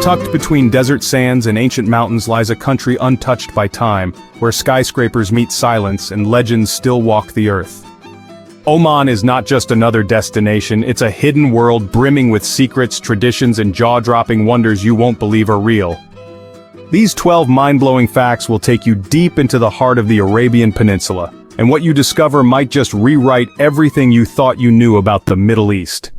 Tucked between desert sands and ancient mountains lies a country untouched by time, where skyscrapers meet silence and legends still walk the earth. Oman is not just another destination, it's a hidden world brimming with secrets, traditions, and jaw-dropping wonders you won't believe are real. These 12 mind-blowing facts will take you deep into the heart of the Arabian Peninsula, and what you discover might just rewrite everything you thought you knew about the Middle East.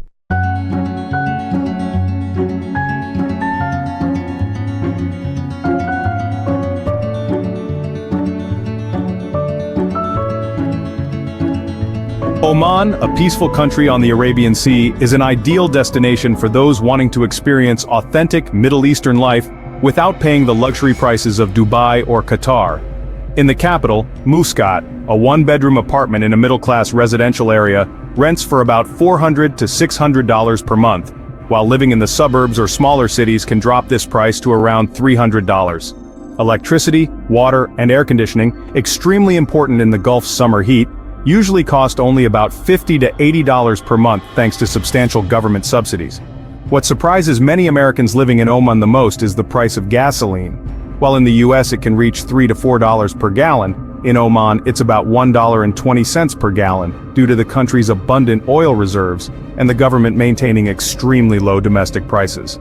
Oman, a peaceful country on the Arabian Sea, is an ideal destination for those wanting to experience authentic Middle Eastern life without paying the luxury prices of Dubai or Qatar. In the capital, Muscat, a one-bedroom apartment in a middle-class residential area, rents for about $400 to $600 per month, while living in the suburbs or smaller cities can drop this price to around $300. Electricity, water, and air conditioning, extremely important in the Gulf's summer heat, usually cost only about $50 to $80 per month thanks to substantial government subsidies. What surprises many Americans living in Oman the most is the price of gasoline. While in the US it can reach $3 to $4 per gallon, in Oman it's about $1.20 per gallon due to the country's abundant oil reserves and the government maintaining extremely low domestic prices.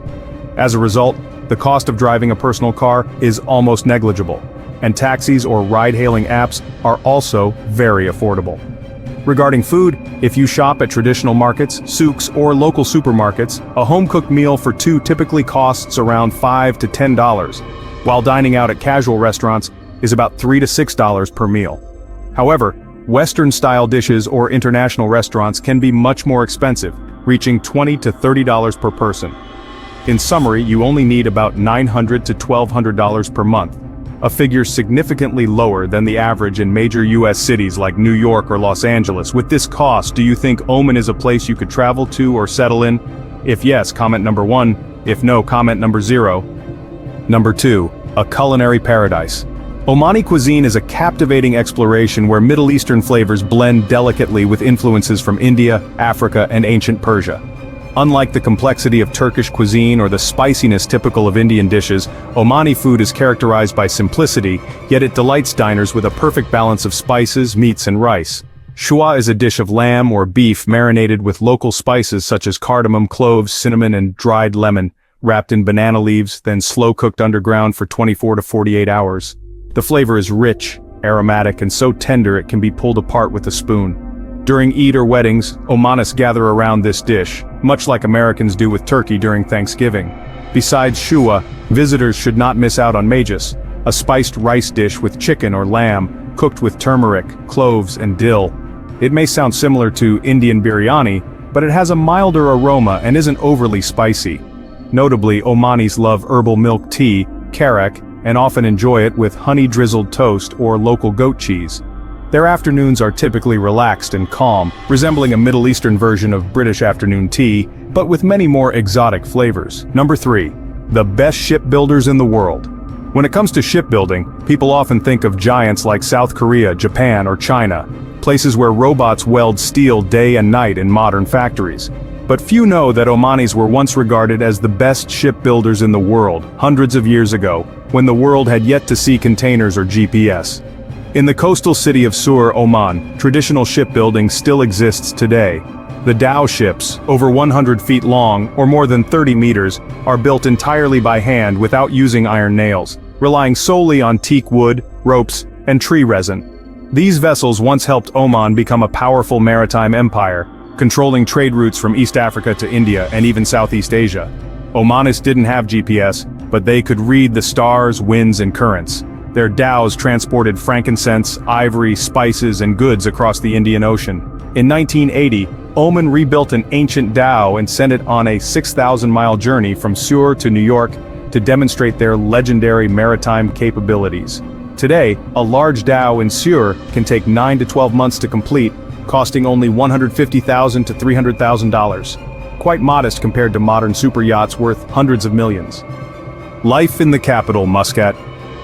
As a result, the cost of driving a personal car is almost negligible, and taxis or ride-hailing apps are also very affordable. Regarding food, if you shop at traditional markets, souks, or local supermarkets, a home-cooked meal for two typically costs around $5 to $10, while dining out at casual restaurants is about $3 to $6 per meal. However, Western-style dishes or international restaurants can be much more expensive, reaching $20 to $30 per person. In summary, you only need about $900 to $1,200 per month, a figure significantly lower than the average in major US cities like New York or Los Angeles. With this cost, do you think Oman is a place you could travel to or settle in? If yes, comment number 1. If no, comment number 0. Number 2. A culinary paradise. Omani cuisine is a captivating exploration where Middle Eastern flavors blend delicately with influences from India, Africa, and ancient Persia. Unlike the complexity of Turkish cuisine or the spiciness typical of Indian dishes, Omani food is characterized by simplicity, yet it delights diners with a perfect balance of spices, meats, and rice. Shua is a dish of lamb or beef marinated with local spices such as cardamom, cloves, cinnamon, and dried lemon, wrapped in banana leaves, then slow-cooked underground for 24 to 48 hours. The flavor is rich, aromatic, and so tender it can be pulled apart with a spoon. During Eid or weddings, Omanis gather around this dish, much like Americans do with turkey during Thanksgiving. Besides shua, visitors should not miss out on majis, a spiced rice dish with chicken or lamb, cooked with turmeric, cloves, and dill. It may sound similar to Indian biryani, but it has a milder aroma and isn't overly spicy. Notably, Omanis love herbal milk tea, karak, and often enjoy it with honey-drizzled toast or local goat cheese. Their afternoons are typically relaxed and calm, resembling a Middle Eastern version of British afternoon tea, but with many more exotic flavors. Number 3. The best shipbuilders in the world. When it comes to shipbuilding, people often think of giants like South Korea, Japan, or China, places where robots weld steel day and night in modern factories. But few know that Omanis were once regarded as the best shipbuilders in the world, hundreds of years ago, when the world had yet to see containers or GPS. In the coastal city of Sur, Oman, traditional shipbuilding still exists today. The dhow ships, over 100 feet long, or more than 30 meters, are built entirely by hand without using iron nails, relying solely on teak wood, ropes, and tree resin. These vessels once helped Oman become a powerful maritime empire, controlling trade routes from East Africa to India and even Southeast Asia. Omanis didn't have GPS, but they could read the stars, winds, and currents. Their dhows transported frankincense, ivory, spices, and goods across the Indian Ocean. In 1980, Oman rebuilt an ancient dhow and sent it on a 6,000-mile journey from Sur to New York to demonstrate their legendary maritime capabilities. Today, a large dhow in Sur can take 9 to 12 months to complete, costing only $150,000 to $300,000. Quite modest compared to modern super yachts worth hundreds of millions. Life in the capital, Muscat.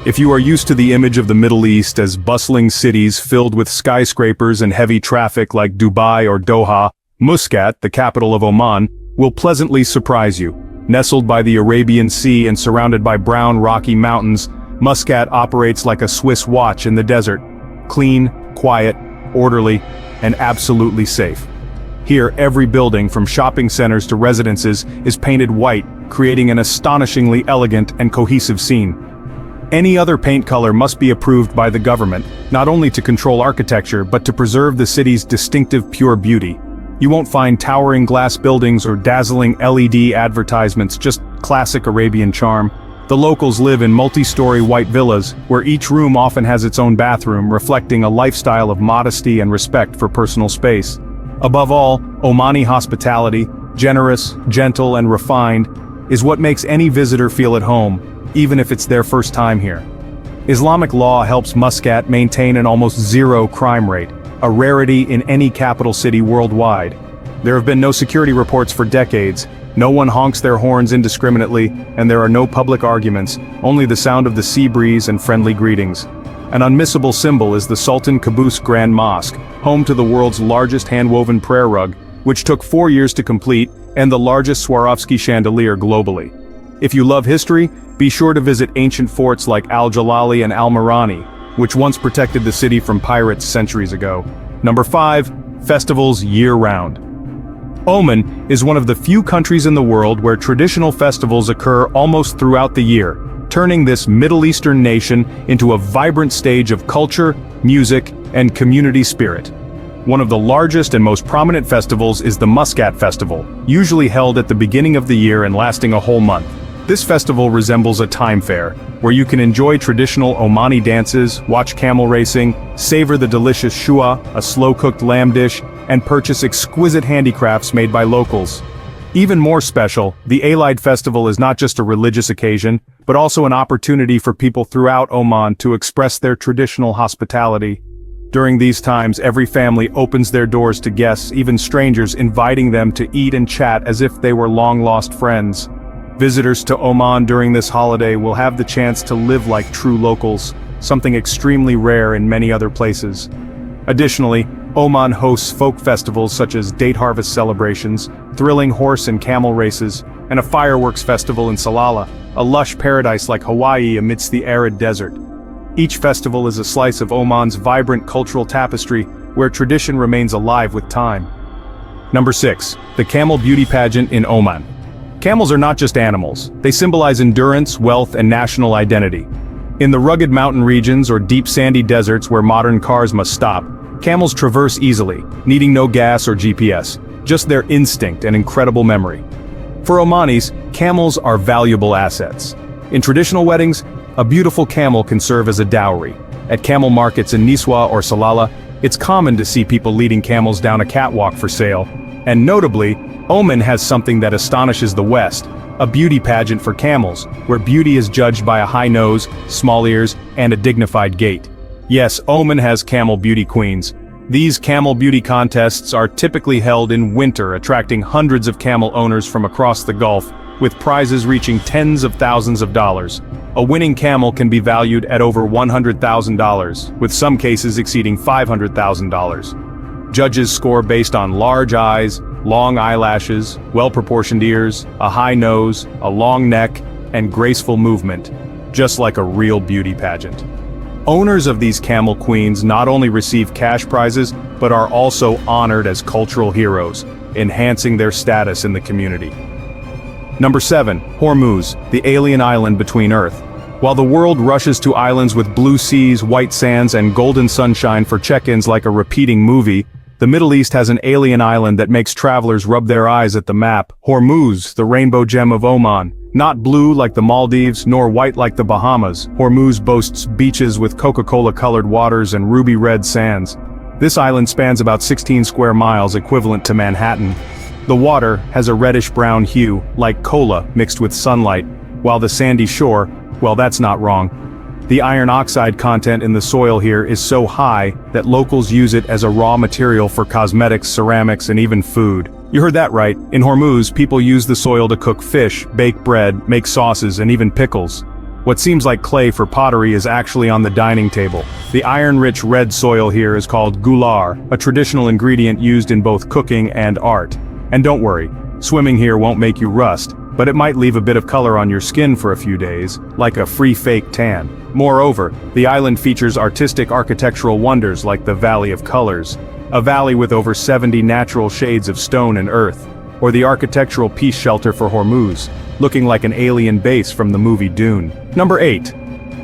If you are used to the image of the Middle East as bustling cities filled with skyscrapers and heavy traffic like Dubai or Doha, Muscat, the capital of Oman, will pleasantly surprise you. Nestled by the Arabian Sea and surrounded by brown rocky mountains, Muscat operates like a Swiss watch in the desert. Clean, quiet, orderly, and absolutely safe. Here, every building, from shopping centers to residences, is painted white, creating an astonishingly elegant and cohesive scene. Any other paint color must be approved by the government, not only to control architecture but to preserve the city's distinctive pure beauty. You won't find towering glass buildings or dazzling LED advertisements, just classic Arabian charm. The locals live in multi-story white villas, where each room often has its own bathroom, reflecting a lifestyle of modesty and respect for personal space. Above all, Omani hospitality, generous, gentle, and refined, is what makes any visitor feel at home, even if it's their first time here. Islamic law helps Muscat maintain an almost zero crime rate, a rarity in any capital city worldwide. There have been no security reports for decades, no one honks their horns indiscriminately, and there are no public arguments, only the sound of the sea breeze and friendly greetings. An unmissable symbol is the Sultan Qaboos Grand Mosque, home to the world's largest hand-woven prayer rug, which took 4 years to complete, and the largest Swarovski chandelier globally. If you love history, be sure to visit ancient forts like Al-Jalali and Al-Marani, which once protected the city from pirates centuries ago. Number 5. Festivals year-round. Oman is one of the few countries in the world where traditional festivals occur almost throughout the year, turning this Middle Eastern nation into a vibrant stage of culture, music, and community spirit. One of the largest and most prominent festivals is the Muscat Festival, usually held at the beginning of the year and lasting a whole month. This festival resembles a time fair, where you can enjoy traditional Omani dances, watch camel racing, savor the delicious shua, a slow-cooked lamb dish, and purchase exquisite handicrafts made by locals. Even more special, the Eid Festival is not just a religious occasion, but also an opportunity for people throughout Oman to express their traditional hospitality. During these times, every family opens their doors to guests, even strangers, inviting them to eat and chat as if they were long-lost friends. Visitors to Oman during this holiday will have the chance to live like true locals, something extremely rare in many other places. Additionally, Oman hosts folk festivals such as date harvest celebrations, thrilling horse and camel races, and a fireworks festival in Salalah, a lush paradise like Hawaii amidst the arid desert. Each festival is a slice of Oman's vibrant cultural tapestry, where tradition remains alive with time. Number 6. The Camel Beauty Pageant in Oman. Camels are not just animals, they symbolize endurance, wealth, and national identity. In the rugged mountain regions or deep sandy deserts where modern cars must stop, camels traverse easily, needing no gas or GPS, just their instinct and incredible memory. For Omanis, camels are valuable assets. In traditional weddings, a beautiful camel can serve as a dowry. At camel markets in Niswa or Salalah, it's common to see people leading camels down a catwalk for sale. And notably, Oman has something that astonishes the West, a beauty pageant for camels, where beauty is judged by a high nose, small ears, and a dignified gait. Yes, Oman has camel beauty queens. These camel beauty contests are typically held in winter, attracting hundreds of camel owners from across the Gulf, with prizes reaching tens of thousands of dollars. A winning camel can be valued at over $100,000, with some cases exceeding $500,000. Judges score based on large eyes, long eyelashes, well-proportioned ears, a high nose, a long neck, and graceful movement, just like a real beauty pageant. Owners of these camel queens not only receive cash prizes, but are also honored as cultural heroes, enhancing their status in the community. Number 7. Hormuz, the alien island between Earth. While the world rushes to islands with blue seas, white sands, and golden sunshine for check-ins like a repeating movie, the Middle East has an alien island that makes travelers rub their eyes at the map. Hormuz, the rainbow gem of Oman. Not blue like the Maldives, nor white like the Bahamas, Hormuz boasts beaches with Coca-Cola-colored waters and ruby-red sands. This island spans about 16 square miles, equivalent to Manhattan. The water has a reddish-brown hue, like cola mixed with sunlight, while the sandy shore, well, that's not wrong. The iron oxide content in the soil here is so high that locals use it as a raw material for cosmetics, ceramics, and even food. You heard that right. In Hormuz, people use the soil to cook fish, bake bread, make sauces, and even pickles. What seems like clay for pottery is actually on the dining table. The iron-rich red soil here is called gular, a traditional ingredient used in both cooking and art. And don't worry, swimming here won't make you rust. but it might leave a bit of color on your skin for a few days, like a free fake tan. Moreover, the island features artistic architectural wonders like the Valley of Colors, a valley with over 70 natural shades of stone and earth, or the architectural peace shelter for Hormuz, looking like an alien base from the movie Dune. Number 8.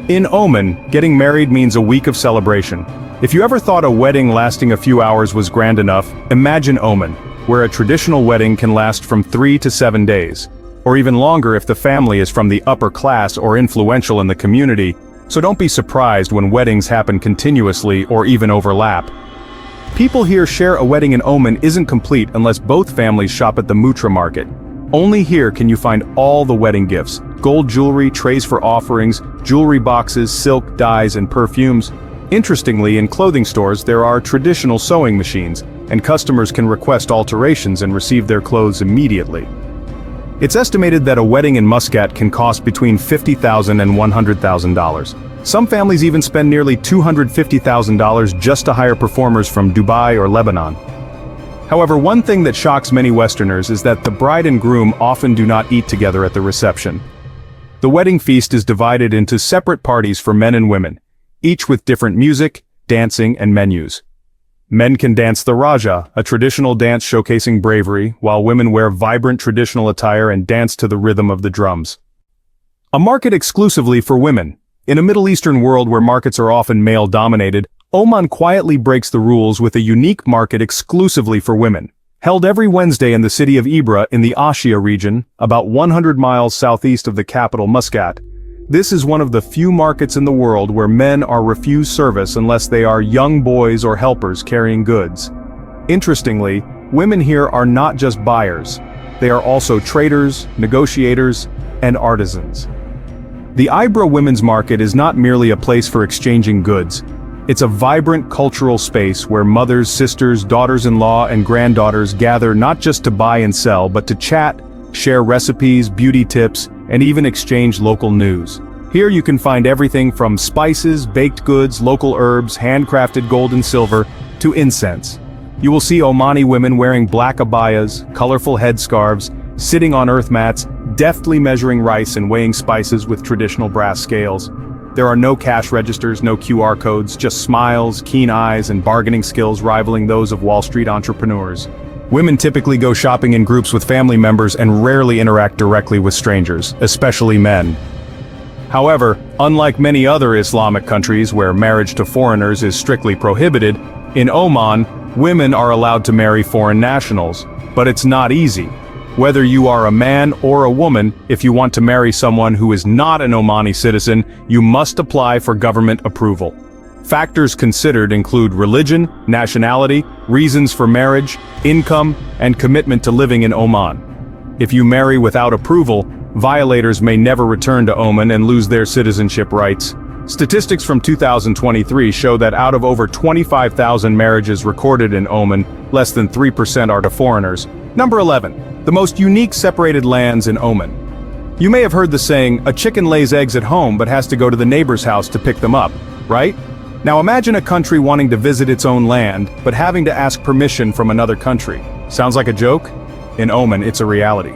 In Oman, getting married means a week of celebration. If you ever thought a wedding lasting a few hours was grand enough, imagine Oman, where a traditional wedding can last from 3 to 7 days, or even longer if the family is from the upper class or influential in the community, so don't be surprised when weddings happen continuously or even overlap. People here share a wedding in Oman isn't complete unless both families shop at the Mutra market. Only here can you find all the wedding gifts, gold jewelry, trays for offerings, jewelry boxes, silk, dyes, and perfumes. Interestingly, in clothing stores there are traditional sewing machines, and customers can request alterations and receive their clothes immediately. It's estimated that a wedding in Muscat can cost between $50,000 and $100,000. Some families even spend nearly $250,000 just to hire performers from Dubai or Lebanon. However, one thing that shocks many Westerners is that the bride and groom often do not eat together at the reception. The wedding feast is divided into separate parties for men and women, each with different music, dancing, and menus. Men can dance the Raja, a traditional dance showcasing bravery, while women wear vibrant traditional attire and dance to the rhythm of the drums. A market exclusively for women. In a Middle Eastern world where markets are often male-dominated, Oman quietly breaks the rules with a unique market exclusively for women. Held every Wednesday in the city of Ibra in the Ashia region, about 100 miles southeast of the capital Muscat. This is one of the few markets in the world where men are refused service unless they are young boys or helpers carrying goods. Interestingly, women here are not just buyers. They are also traders, negotiators, and artisans. The Ibra Women's Market is not merely a place for exchanging goods. It's a vibrant cultural space where mothers, sisters, daughters-in-law, and granddaughters gather not just to buy and sell, but to chat, share recipes, beauty tips, and even exchange local news. Here you can find everything from spices, baked goods, local herbs, handcrafted gold and silver, to incense. You will see Omani women wearing black abayas, colorful headscarves, sitting on earth mats, deftly measuring rice and weighing spices with traditional brass scales. There are no cash registers, no QR codes, just smiles, keen eyes, and bargaining skills rivaling those of Wall Street entrepreneurs. Women typically go shopping in groups with family members and rarely interact directly with strangers, especially men. However, unlike many other Islamic countries where marriage to foreigners is strictly prohibited, in Oman, women are allowed to marry foreign nationals, but it's not easy. Whether you are a man or a woman, if you want to marry someone who is not an Omani citizen, you must apply for government approval. Factors considered include religion, nationality, reasons for marriage, income, and commitment to living in Oman. If you marry without approval, violators may never return to Oman and lose their citizenship rights. Statistics from 2023 show that out of over 25,000 marriages recorded in Oman, less than 3% are to foreigners. Number 11. The most unique separated lands in Oman. You may have heard the saying, "A chicken lays eggs at home but has to go to the neighbor's house to pick them up," right? Now imagine a country wanting to visit its own land, but having to ask permission from another country. Sounds like a joke? In Oman, it's a reality.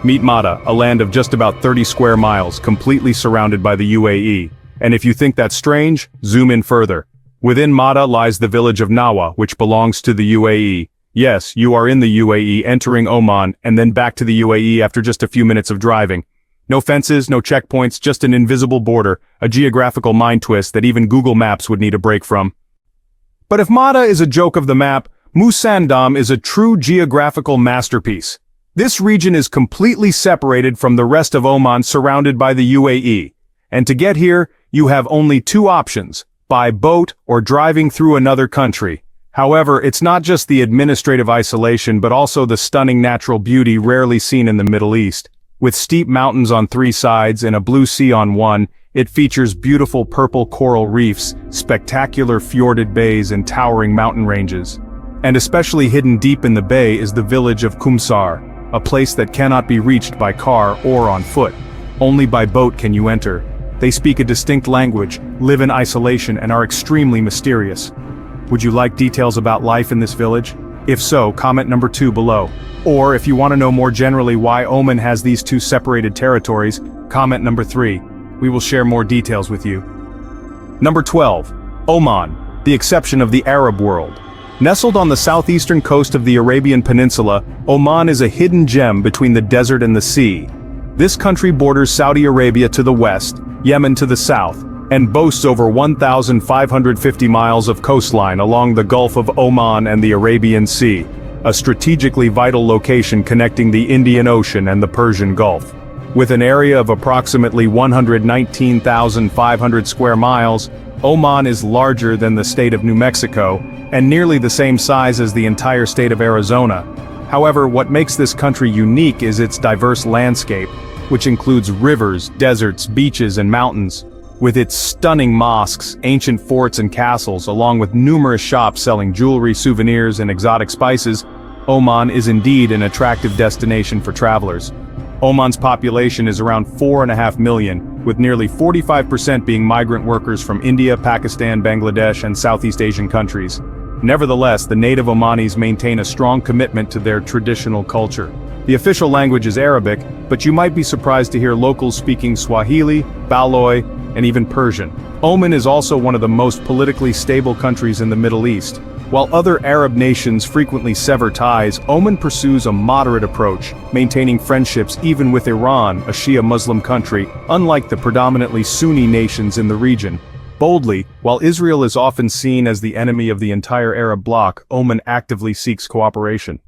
Meet Mada, a land of just about 30 square miles, completely surrounded by the UAE. And if you think that's strange, zoom in further. Within Mada lies the village of Nawa, which belongs to the UAE. Yes, you are in the UAE, entering Oman, and then back to the UAE after just a few minutes of driving. No fences, no checkpoints, just an invisible border, a geographical mind twist that even Google Maps would need a break from. But if Mada is a joke of the map, Musandam is a true geographical masterpiece. This region is completely separated from the rest of Oman, surrounded by the UAE. And to get here, you have only two options: by boat or driving through another country. However, it's not just the administrative isolation but also the stunning natural beauty rarely seen in the Middle East. With steep mountains on three sides and a blue sea on one, it features beautiful purple coral reefs, spectacular fjorded bays and towering mountain ranges. And especially hidden deep in the bay is the village of Kumsar, a place that cannot be reached by car or on foot. Only by boat can you enter. They speak a distinct language, live in isolation, and are extremely mysterious. Would you like details about life in this village? If so, comment number 2 below. Or if you want to know more generally why Oman has these two separated territories, comment number 3. We will share more details with you. Number 12. Oman, the exception of the Arab world. Nestled on the southeastern coast of the Arabian Peninsula, Oman is a hidden gem between the desert and the sea. This country borders Saudi Arabia to the west, Yemen to the south, and boasts over 1,550 miles of coastline along the Gulf of Oman and the Arabian Sea, a strategically vital location connecting the Indian Ocean and the Persian Gulf. With an area of approximately 119,500 square miles, Oman is larger than the state of New Mexico, and nearly the same size as the entire state of Arizona. However, what makes this country unique is its diverse landscape, which includes rivers, deserts, beaches, and mountains. With its stunning mosques, ancient forts and castles, along with numerous shops selling jewelry, souvenirs, and exotic spices, Oman is indeed an attractive destination for travelers. Oman's population is around 4.5 million, with nearly 45% being migrant workers from India, Pakistan, Bangladesh, and Southeast Asian countries. Nevertheless, the native Omanis maintain a strong commitment to their traditional culture. The official language is Arabic, but you might be surprised to hear locals speaking Swahili, Baloy, and even Persian. Oman is also one of the most politically stable countries in the Middle East. While other Arab nations frequently sever ties, Oman pursues a moderate approach, maintaining friendships even with Iran, a Shia Muslim country, unlike the predominantly Sunni nations in the region. Boldly, while Israel is often seen as the enemy of the entire Arab bloc, Oman actively seeks cooperation.